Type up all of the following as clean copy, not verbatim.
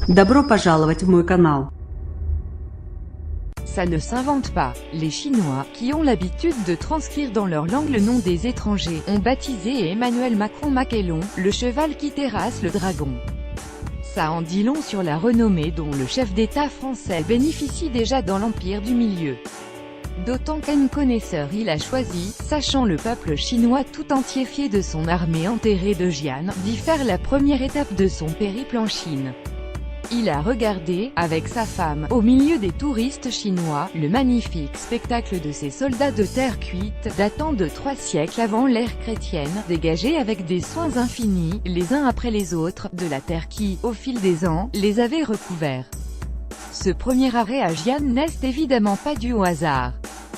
Добро пожаловать в мой канал. Ça ne s'invente pas. Les Chinois, qui ont l'habitude de transcrire dans leur langue le nom des étrangers, ont baptisé Emmanuel Macron Maquelon, le cheval qui terrasse le dragon. Ça en dit long sur la renommée dont le chef d'État français bénéficie déjà dans l'Empire du Milieu. D'autant qu'un connaisseur il a choisi, sachant le peuple chinois tout entier fier de son armée enterrée de Jian, d'y faire la première étape de son périple en Chine. Il a regardé, avec sa femme, au milieu des touristes chinois, le magnifique spectacle de ces soldats de terre cuite, datant de 3 siècles avant l'ère chrétienne, dégagés avec des soins infinis, les uns après les autres, de la terre qui, au fil des ans, les avait recouverts. Ce premier arrêt à Jian n'est évidemment pas dû au hasard.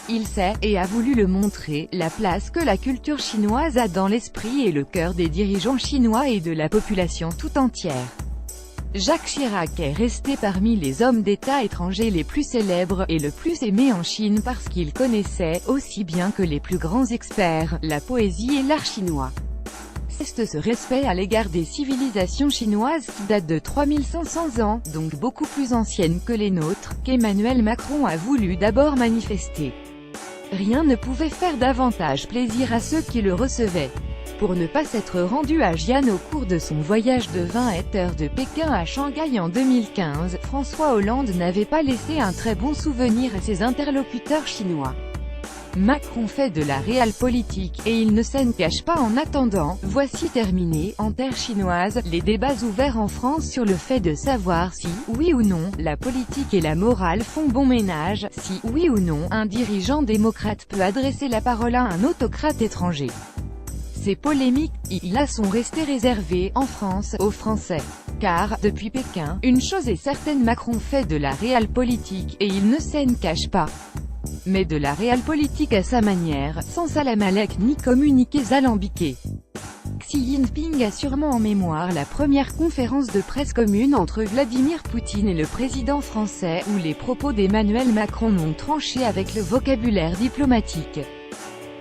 Il sait, et a voulu le montrer, la place que la culture chinoise a dans l'esprit et le cœur des dirigeants chinois et de la population tout entière. Jacques Chirac est resté parmi les hommes d'État étrangers les plus célèbres et le plus aimés en Chine parce qu'il connaissait, aussi bien que les plus grands experts, la poésie et l'art chinois. C'est ce respect à l'égard des civilisations chinoises qui datent de 3500 ans, donc beaucoup plus anciennes que les nôtres, qu'Emmanuel Macron a voulu d'abord manifester. Rien ne pouvait faire davantage plaisir à ceux qui le recevaient. Pour ne pas s'être rendu à Jian au cours de son voyage de 20 heures de Pékin à Shanghai en 2015, François Hollande n'avait pas laissé un très bon souvenir à ses interlocuteurs chinois. Macron fait de la realpolitik, et il ne s'en cache pas en attendant. Voici terminé, en terre chinoise, les débats ouverts en France sur le fait de savoir si, oui ou non, la politique et la morale font bon ménage, si, oui ou non, un dirigeant démocrate peut adresser la parole à un autocrate étranger. Ces polémiques, sont restées réservées, en France, aux Français. Car, depuis Pékin, une chose est certaine, Macron fait de la realpolitik, et il ne s'en cache pas. Mais de la realpolitik à sa manière, sans salamalek ni communiqués alambiqués. Xi Jinping a sûrement en mémoire la première conférence de presse commune entre Vladimir Poutine et le président français, où les propos d'Emmanuel Macron n'ont tranché avec le vocabulaire diplomatique.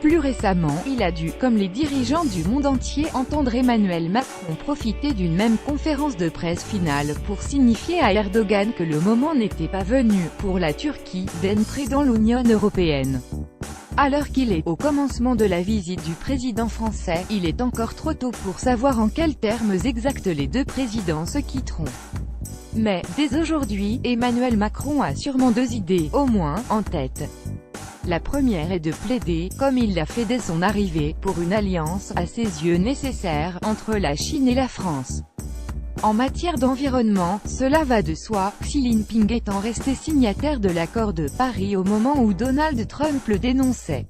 Plus récemment, il a dû, comme les dirigeants du monde entier, entendre Emmanuel Macron profiter d'une même conférence de presse finale pour signifier à Erdogan que le moment n'était pas venu, pour la Turquie, d'entrer dans l'Union européenne. Alors qu'il est au commencement de la visite du président français, il est encore trop tôt pour savoir en quels termes exacts les deux présidents se quitteront. Mais, dès aujourd'hui, Emmanuel Macron a sûrement 2 idées, au moins, en tête. La première est de plaider, comme il l'a fait dès son arrivée, pour une alliance, à ses yeux nécessaire, entre la Chine et la France. En matière d'environnement, cela va de soi, Xi Jinping étant resté signataire de l'accord de Paris au moment où Donald Trump le dénonçait.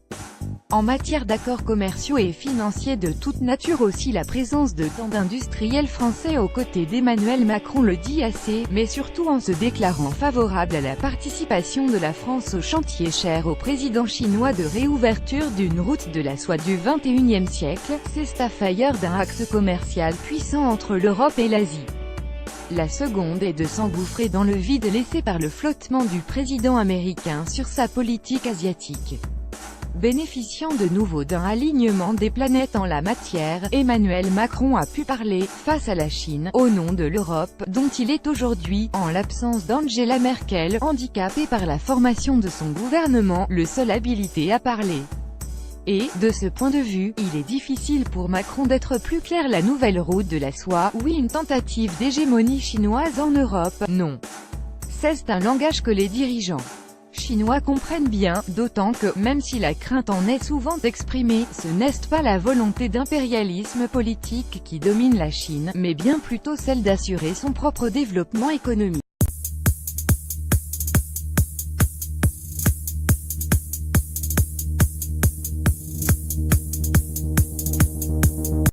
En matière d'accords commerciaux et financiers de toute nature aussi, la présence de tant d'industriels français aux côtés d'Emmanuel Macron le dit assez, mais surtout en se déclarant favorable à la participation de la France au chantier cher au président chinois de réouverture d'une route de la soie du XXIe siècle, c'est Stafford d'un axe commercial puissant entre l'Europe et l'Asie. La seconde est de s'engouffrer dans le vide laissé par le flottement du président américain sur sa politique asiatique. Bénéficiant de nouveau d'un alignement des planètes en la matière, Emmanuel Macron a pu parler, face à la Chine, au nom de l'Europe, dont il est aujourd'hui, en l'absence d'Angela Merkel, handicapée par la formation de son gouvernement, le seul habilité à parler. Et, de ce point de vue, il est difficile pour Macron d'être plus clair. La nouvelle route de la soie, oui, une tentative d'hégémonie chinoise en Europe, non. C'est un langage que les dirigeants chinois comprennent bien, d'autant que, même si la crainte en est souvent exprimée, ce n'est pas la volonté d'impérialisme politique qui domine la Chine, mais bien plutôt celle d'assurer son propre développement économique.